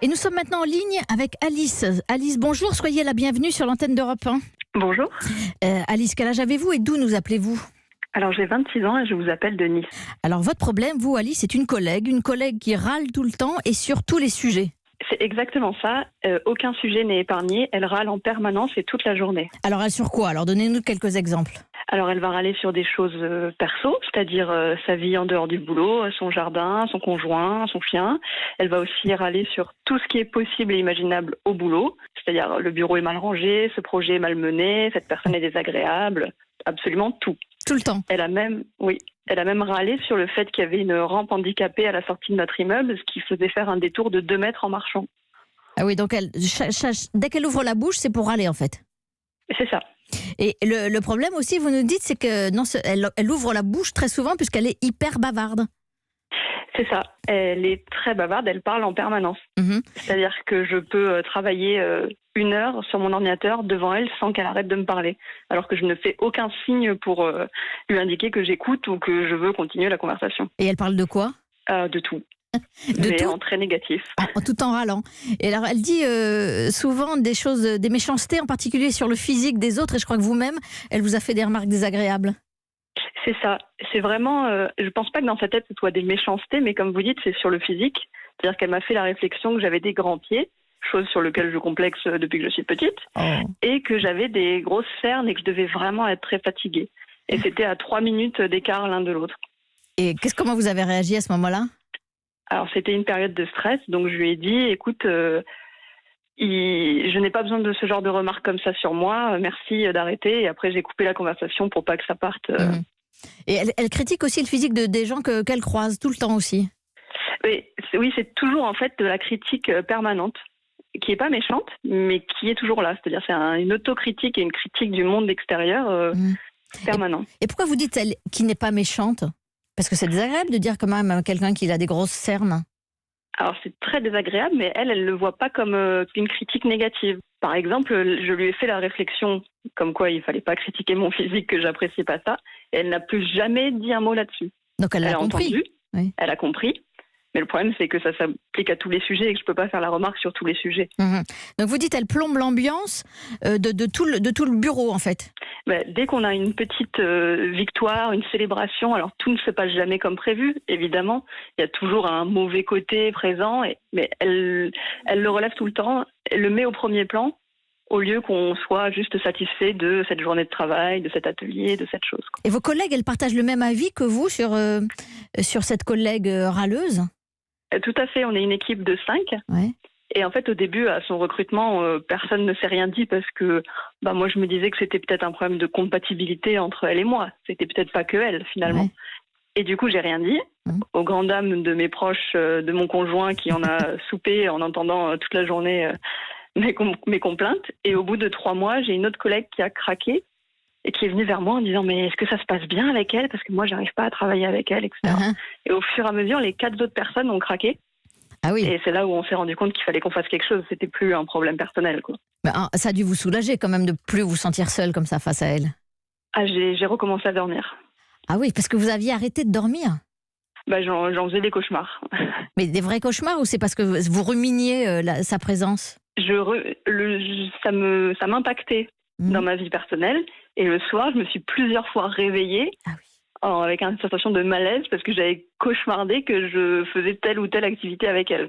Et nous sommes maintenant en ligne avec Alice. Alice, bonjour, soyez la bienvenue sur l'antenne d'Europe 1. Bonjour. Alice, quel âge avez-vous et d'où nous appelez-vous ? Alors j'ai 26 ans et je vous appelle de Nice. Alors votre problème, vous Alice, c'est une collègue qui râle tout le temps et sur tous les sujets. C'est exactement ça. Aucun sujet n'est épargné. Elle râle en permanence et toute la journée. Alors elle sur quoi ? Alors donnez-nous quelques exemples. Alors elle va râler sur des choses perso, c'est-à-dire sa vie en dehors du boulot, son jardin, son conjoint, son chien. Elle va aussi râler sur tout ce qui est possible et imaginable au boulot, c'est-à-dire le bureau est mal rangé, ce projet est mal mené, cette personne est désagréable, absolument tout. Tout le temps. Elle a même râlé sur le fait qu'il y avait une rampe handicapée à la sortie de notre immeuble, ce qui faisait faire un détour de 2 mètres en marchant. Ah oui, donc dès qu'elle ouvre la bouche, c'est pour râler en fait. C'est ça. Et le problème aussi, vous nous dites, c'est que non, elle ouvre la bouche très souvent puisqu'elle est hyper bavarde. C'est ça. Elle est très bavarde, elle parle en permanence. C'est-à-dire que je peux travailler 1 heure sur mon ordinateur devant elle sans qu'elle arrête de me parler. Alors que je ne fais aucun signe pour lui indiquer que j'écoute ou que je veux continuer la conversation. Et elle parle de quoi ? De tout. Mais tout en très négatif. Tout en râlant. Et alors, elle dit souvent des choses, des méchancetés, en particulier sur le physique des autres. Et je crois que vous-même, elle vous a fait des remarques désagréables. C'est ça. C'est vraiment... je pense pas que dans sa tête, ce soit des méchancetés, mais comme vous dites, c'est sur le physique. C'est-à-dire qu'elle m'a fait la réflexion que j'avais des grands pieds, chose sur laquelle je complexe depuis que je suis petite, et que j'avais des grosses cernes et que je devais vraiment être très fatiguée. Et c'était à 3 minutes d'écart l'un de l'autre. Et comment vous avez réagi à ce moment-là ? Alors, c'était une période de stress, donc je lui ai dit, écoute, je n'ai pas besoin de ce genre de remarques comme ça sur moi, merci d'arrêter. Et après, j'ai coupé la conversation pour pas que ça parte. Et elle critique aussi le physique des gens qu'elle croise tout le temps aussi. Oui, c'est toujours en fait de la critique permanente, qui n'est pas méchante, mais qui est toujours là. C'est-à-dire c'est une autocritique et une critique du monde extérieur permanent. Et pourquoi vous dites elle qui n'est pas méchante ? Parce que c'est désagréable de dire quand même à quelqu'un qu'il a des grosses cernes. Alors c'est très désagréable, mais elle le voit pas comme une critique négative. Par exemple, je lui ai fait la réflexion comme quoi il fallait pas critiquer mon physique, que j'appréciais pas ça, et elle n'a plus jamais dit un mot là-dessus. Donc elle a compris. Entendu, oui. Elle a compris. Mais le problème, c'est que ça s'applique à tous les sujets et que je peux pas faire la remarque sur tous les sujets. Donc vous dites, elle plombe l'ambiance de tout le bureau, en fait. Dès qu'on a une petite victoire, une célébration, alors tout ne se passe jamais comme prévu, évidemment. Il y a toujours un mauvais côté présent, mais elle le relève tout le temps, elle le met au premier plan, au lieu qu'on soit juste satisfait de cette journée de travail, de cet atelier, de cette chose. Et vos collègues, elles partagent le même avis que vous sur cette collègue râleuse ? Tout à fait, on est une équipe de 5. Ouais. Et en fait, au début, à son recrutement, personne ne s'est rien dit parce que moi, je me disais que c'était peut-être un problème de compatibilité entre elle et moi. C'était peut-être pas que elle, finalement. Ouais. Et du coup, j'ai rien dit. Aux grandes dames de mes proches, de mon conjoint qui en a soupé en entendant toute la journée mes complaintes. Et au bout de 3 mois, j'ai une autre collègue qui a craqué et qui est venue vers moi en disant « Mais est-ce que ça se passe bien avec elle ? Parce que moi, j'arrive pas à travailler avec elle, etc. » Et au fur et à mesure, les 4 autres personnes ont craqué. Ah oui. Et c'est là où on s'est rendu compte qu'il fallait qu'on fasse quelque chose. C'était plus un problème personnel, quoi. Ça a dû vous soulager quand même de plus vous sentir seule comme ça face à elle. J'ai recommencé à dormir. Ah oui, parce que vous aviez arrêté de dormir. J'en faisais des cauchemars. Mais des vrais cauchemars ou c'est parce que vous ruminiez sa présence ? Ça m'impactait dans ma vie personnelle. Et le soir, je me suis plusieurs fois réveillée. Ah oui. Avec une sensation de malaise parce que j'avais cauchemardé que je faisais telle ou telle activité avec elle.